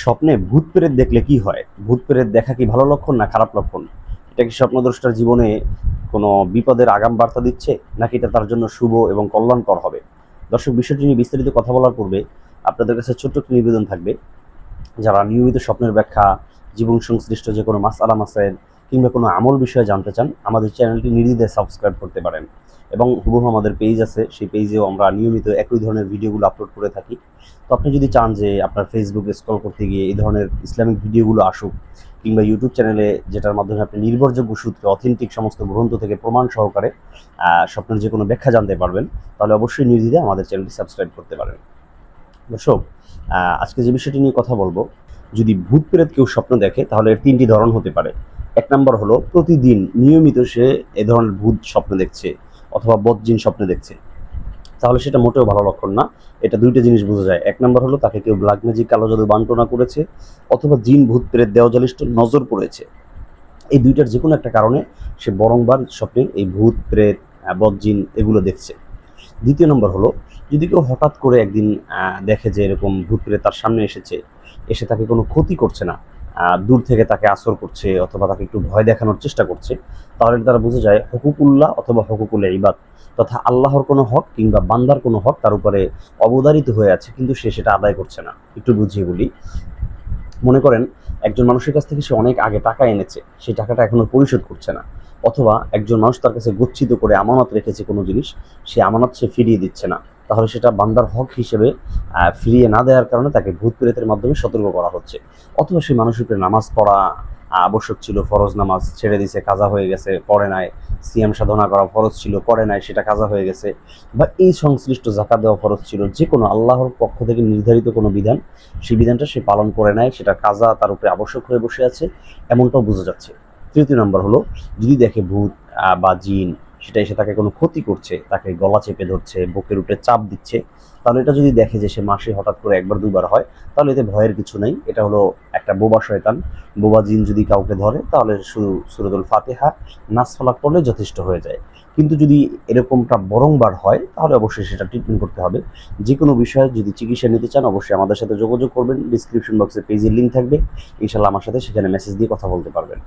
স্বপ্নে ভূত প্রেত দেখলে কি হয়? ভূত প্রেত দেখা কি ভালো লক্ষণ না খারাপ লক্ষণ? এটা কি স্বপ্নদ্রষ্টার জীবনে কোনো বিপদের আগাম বার্তা দিচ্ছে, নাকি এটা তার জন্য শুভ এবং কল্যাণকর হবে? দর্শক, বিষয়টি নিয়ে বিস্তারিত কথা বলার পূর্বে আপনাদের কাছে ছোট্ট একটি নিবেদন থাকবে। যারা নিয়মিত স্বপ্নের ব্যাখ্যা, জীবন সংশ্লিষ্ট যে কোনো মাসআলা মাসাইল কিংবা কোনো আমল বিষয়ে জানতে চান, আমাদের চ্যানেলটি নির্দ্বিধায় সাবস্ক্রাইব করতে পারেন। এবং হুবহু আমাদের পেজ আছে, সেই পেজেও আমরা নিয়মিত একই ধরনের ভিডিওগুলো আপলোড করে থাকি। তো আপনি যদি চান যে আপনার ফেসবুকে স্ক্রল করতে গিয়ে এই ধরনের ইসলামিক ভিডিওগুলো আসুক, কিংবা ইউটিউব চ্যানেলে যেটার মাধ্যমে আপনি নির্ভরযোগ্য সূত্রে অথেন্টিক সমস্ত গ্রন্থ থেকে প্রমাণ সহকারে স্বপ্নের যে কোনো ব্যাখ্যা জানতে পারবেন, তাহলে অবশ্যই নির্দ্বিধায় আমাদের চ্যানেলটি সাবস্ক্রাইব করতে পারেন। দর্শক, আজকে যে বিষয়টি নিয়ে কথা বলবো, যদি ভূত প্রেত কেউ স্বপ্ন দেখে তাহলে এর তিনটি ধরন হতে পারে। এক নম্বর হলো প্রতিদিন নিয়মিত সে এ ধরনের ভূত স্বপ্ন দেখছে অথবা বদজিন স্বপ্ন দেখছে, তাহলে সেটা মোটেও ভালো লক্ষণ না। এটা দুইটা জিনিস বোঝা যায়। এক নম্বর হলো তাকে কেউ ব্ল্যাক ম্যাজিক, কালো জাদু বান্টনা করেছে, অথবা জিন ভূত প্রেত দেওয়াজালিষ্ট নজর পড়েছে। এই দুইটার যে কোনো একটা কারণে সে বরংবার স্বপ্নে এই ভূত প্রেত, বদজিন এগুলো দেখছে। দ্বিতীয় নম্বর হলো, যদি কেউ হঠাৎ করে একদিন দেখে যে এরকম ভূত প্রেত তার সামনে এসেছে, এসে তাকে কোনো ক্ষতি করছে না, দূর থেকে তাকে আসর করছে অথবা তাকে একটু ভয় দেখানোর চেষ্টা করছে, তাহলে তারা বুঝে যায় হকুকুল্লাহ অথবা হকুকুল ইবাদ, তথা আল্লাহর কোনো হক কিংবা বান্দার কোনো হক তার উপরে অবধারিত হয়ে আছে, কিন্তু সে সেটা আদায় করছে না। একটু বুঝিয়ে বলি। মনে করেন একজন মানুষের কাছ থেকে সে অনেক আগে টাকা এনেছে, সেই টাকাটা এখনো পরিশোধ করছে না, অথবা একজন মানুষ তার কাছে গচ্ছিত করে আমানত রেখেছে কোনো জিনিস, সে আমানত সে ফিরিয়ে দিচ্ছে না, তাহলে সেটা বান্দার হক হিসেবে ফিরিয়ে না দেওয়ার কারণে তাকে ভূত প্রেতের মাধ্যমে সতর্ক করা হচ্ছে। অথবা সেই মানুষের উপরে নামাজ পড়া আবশ্যক ছিল, ফরজ নামাজ ছেড়ে দিয়েছে, কাজা হয়ে গেছে, পড়ে নাই। সিয়াম সাধনা করা ফরজ ছিল, করে নাই, সেটা কাজা হয়ে গেছে। বা এই সংশ্লিষ্ট যাকাত দেওয়া ফরজ ছিল, যে কোনো আল্লাহর পক্ষ থেকে নির্ধারিত কোনো বিধান, সেই বিধানটা সে পালন করে নেয়, সেটা কাজা তার উপরে আবশ্যক হয়ে বসে আছে, এমনটাও বোঝা যাচ্ছে। তৃতীয় নম্বর হলো, যদি দেখে ভূত বা জিন সেটা এসে তাকে কোনো ক্ষতি করছে, তাকে গলা চেপে ধরছে, বুকের উপরে চাপ দিচ্ছে, তাহলে এটা যদি দেখে যে সে মাসে হঠাৎ করে একবার দুবার হয়, তাহলে এতে ভয়ের কিছু নেই। এটা হলো একটা বোবা শয়তান, বোবা জিন যদি কাউকে ধরে, তাহলে শুধু সূরাতুল ফাতিহা, নাস ফালাক পড়লে যথেষ্ট হয়ে যায়। কিন্তু যদি এরকমটা বরংবার হয়, তাহলে অবশ্যই সেটা ট্রিটমেন্ট করতে হবে। যে কোনো বিষয়ে যদি চিকিৎসা নিতে চান, অবশ্যই আমাদের সাথে যোগাযোগ করবেন। ডিসক্রিপশন বক্সে পেজের লিঙ্ক থাকবে, ইনশাল্লাহ আমার সাথে সেখানে মেসেজ দিয়ে কথা বলতে পারবেন।